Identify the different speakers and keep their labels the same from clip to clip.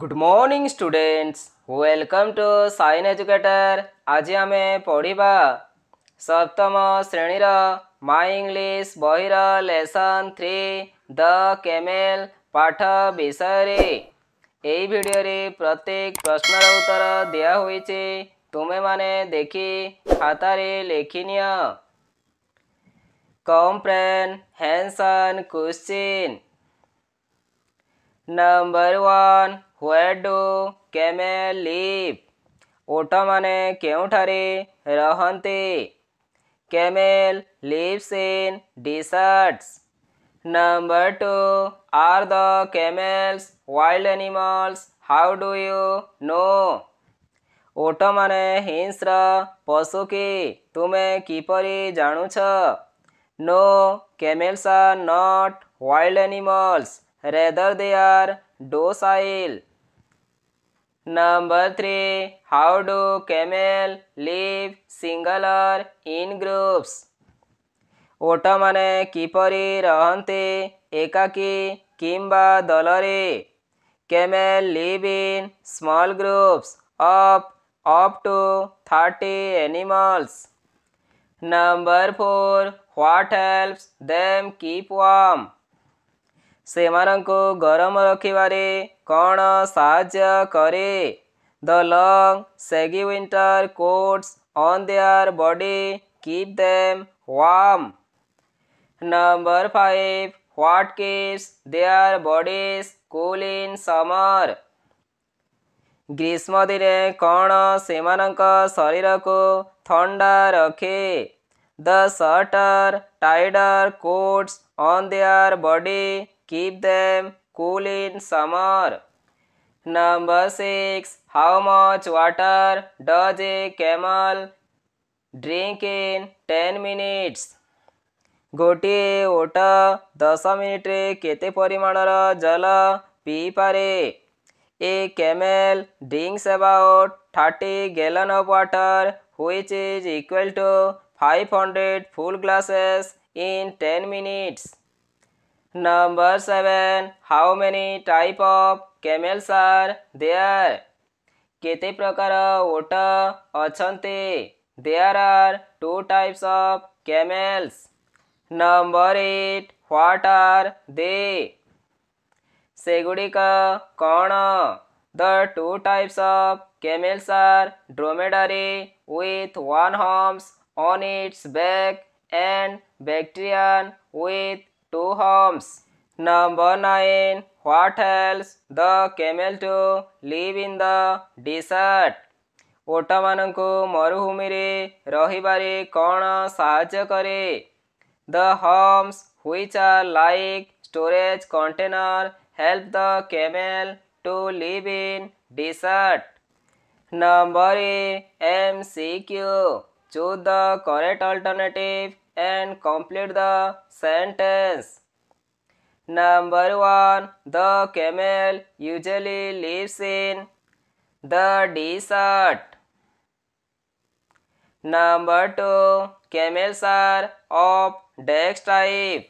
Speaker 1: Good morning students, welcome to Sign Educator. आज आम पढ़ा सप्तम श्रेणीर माय इंग्लिश बहिर लेसन 3 द केमेल पाठ विषय रे। एई वीडियो रे प्रत्येक प्रश्नर उत्तर दिया होइछे। तुमे माने देखी खातारे लेखिनिय। Comprehension question number 1, Where do camel live? ओट माने केउठारे रहन्ते? Camel lives in deserts. Number 2, Are the camels wild animals? How do you know? ओट माने हिंस्र पशु की तुमे किपरि जानुछ? No, camels are not wild animals. Rather they are docile. Number 3, How do camel live single or in groups? ओट माने किपरि रहन्ते एकाकी किंबा दलरे? Camel live in small groups of up to 30 animals. Number 4, What helps them keep warm? सेमानंको गरम रखिबारे कौन साहाय्य करे? The long saggy winter coats on their body keep them warm. Number 5, What keeps their bodies cool in summer? ग्रीष्म दिने कौन सेमानंक शरीर को ठंडा रखे? The shorter tighter coats on their body keep them cool in summer. Number 6, How much water does a camel drink in 10 minutes? गोटे ओट 10 minute रे केते परिमाणर जल पी पारे? A camel drinks about 30 gallon of water, which is equal to 500 full glasses in 10 minutes. Number 7, How many type of camels are there? केते प्रकार ओट अछन्ते? There are 2 types of camels. Number 8, What are they? सेगुड़िक कौन? The 2 types of camels are dromedary with 1 humps on its back and Bactrian with 2 humps. Number 9, What helps the camel to live in the desert? ओट मानंको मरुभूमि रे रहिबारे कौन साहाय्य करे? The humps, which are like storage container, help the camel to live in desert. Number 8, MCQ. Choose the correct alternative and complete the sentence. Number 1, The camel usually lives in the desert. Number 2, Camels are of dash type.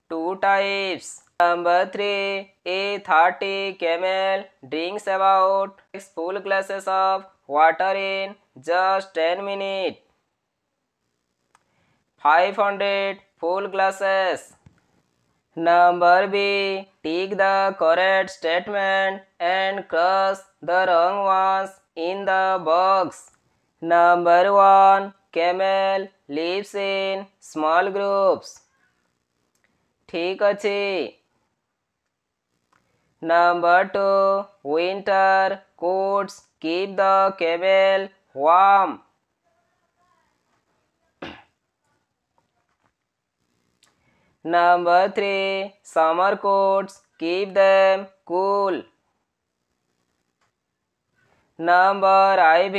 Speaker 1: 2 types. Number 3, a 30 camel drinks about 6 full glasses of water in just 10 minutes. 500 full glasses. Number B, tick the correct statement and cross the wrong ones in the box. Number 1, camel lives in small groups. ठीक अच्छे. Number 2, winter coats keep the camel warm. Number 3, summer coats keep them cool. Number IV,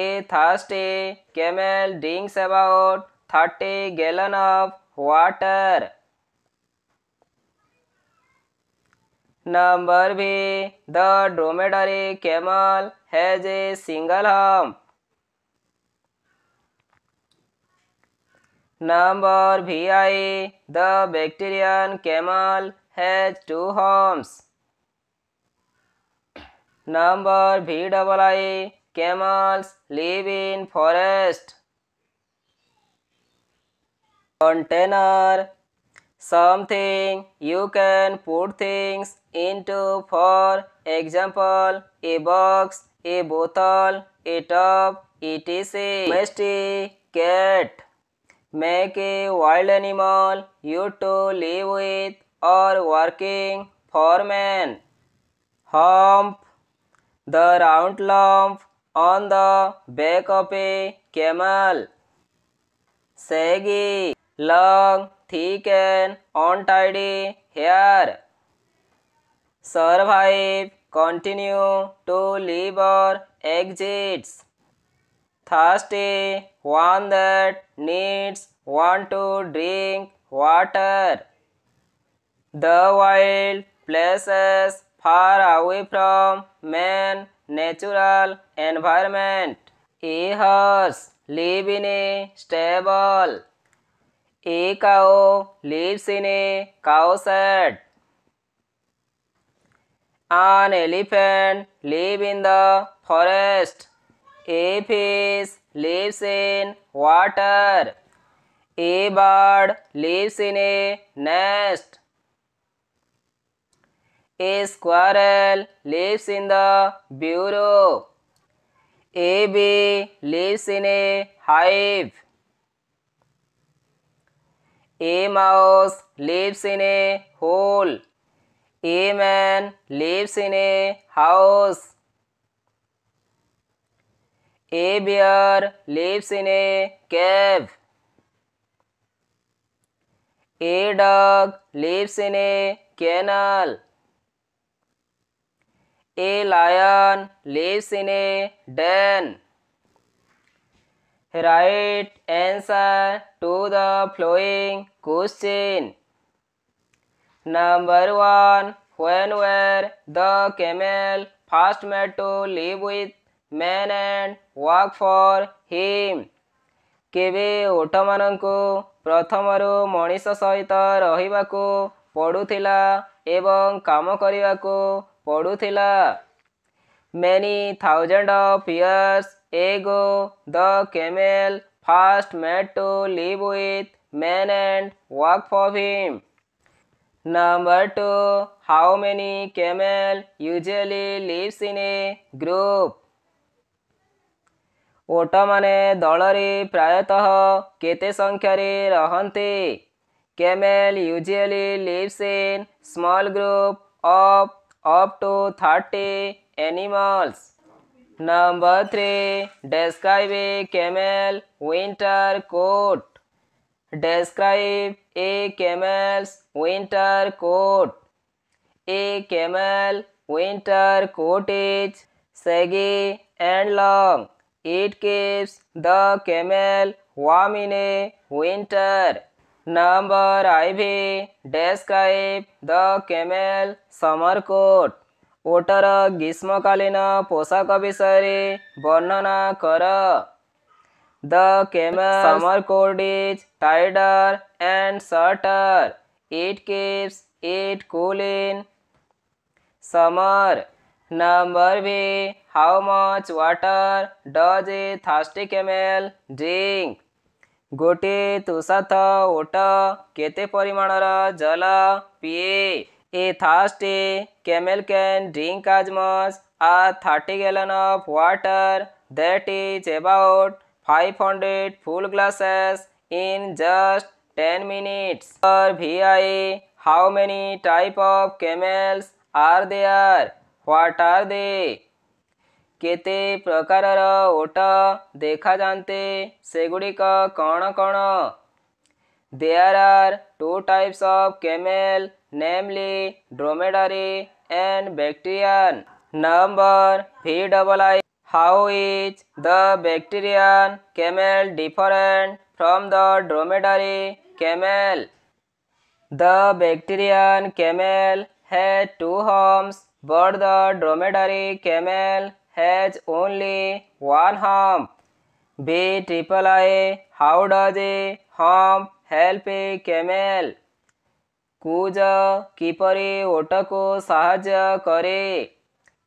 Speaker 1: a thirsty camel drinks about 30 gallon of water. Number B, the dromedary camel has a single hump. Number VI. The Bactrian camel has two horns. Number VII. Camels live in forest. Container. Something you can put things into, for example, a box, a bottle, a tub, etc. Domesticate. Make a wild animal you to live with or working for man. Hump. The round lump on the back of a camel. Saggy. Long, thick and untidy hair. Survive. Continue to live or exits. Thirsty. One that needs want to drink water. The wild places far away from man natural environment. A horse live in a stable. A cow lives in a cow shed. An elephant lives in the forest. A fish lives in water. A bird lives in a nest. A squirrel lives in the burrow. A bee lives in a hive. A mouse lives in a hole. A man lives in a house. A bear lives in a cave. A dog lives in a kennel. A lion lives in a den. Right answer to the following question. Number 1. When were the camel first made to live with man and work for him? କେବେ ଓଟମାନଙ୍କୁ ପ୍ରଥମରୁ ମଣିଷ ସହିତ ରହିବାକୁ ପଡ଼ୁଥିଲା ଏବଂ କାମ କରିବାକୁ ପଡ଼ୁଥିଲା? Many thousands of years ago, the camel first made to live with man and work for him. Number 2. How many camel usually lives in a group? ଓଟମାନେ ଦଳରେ ପ୍ରାୟତଃ କେତେ ସଂଖ୍ୟାରେ ରହନ୍ତି? Camel usually lives in small group of up to 30 animals. Number 3. Describe a camel winter coat. Describe a camel's winter coat. A camel winter coat is saggy and long. It keeps the camel warm in a winter. Number 5. Describe the camel summer coat. Water ଗ୍ରୀଷ୍ମକାଳୀନ ପୋଷାକ ବିଷୟରେ ବର୍ଣ୍ଣନା କର. The camel's summer coat is tighter and shorter. It keeps it cool in summer. Number B. How much water does a thirsty camel drink? ଗୋଟିଏ ତୁଷାର୍ତ ଓଟ କେତେ ପରିମାଣର ଜଳ ପିଏ? A thirsty camel can drink as much as 30 gallons of water. That is about 500 full glasses in just 10 minutes. For VI, how many types of camels are there? What are they? କେତେ ପ୍ରକାରର ଓଟ ଦେଖାଯାନ୍ତି? ସେଗୁଡ଼ିକ କ'ଣ କ'ଣ? There are two types of camel, namely dromedary and Bactrian. Number VII. How is the Bactrian camel different from the dromedary camel? The Bactrian camel has two humps, but the dromedary camel has only one hump. VII. How does a hump help a camel? କୁଜ କିପରି ଓଟକୁ ସାହାଯ୍ୟ କରେ?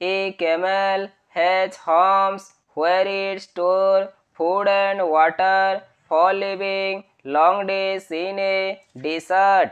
Speaker 1: A camel has humps where it store food and water for living long days in a desert.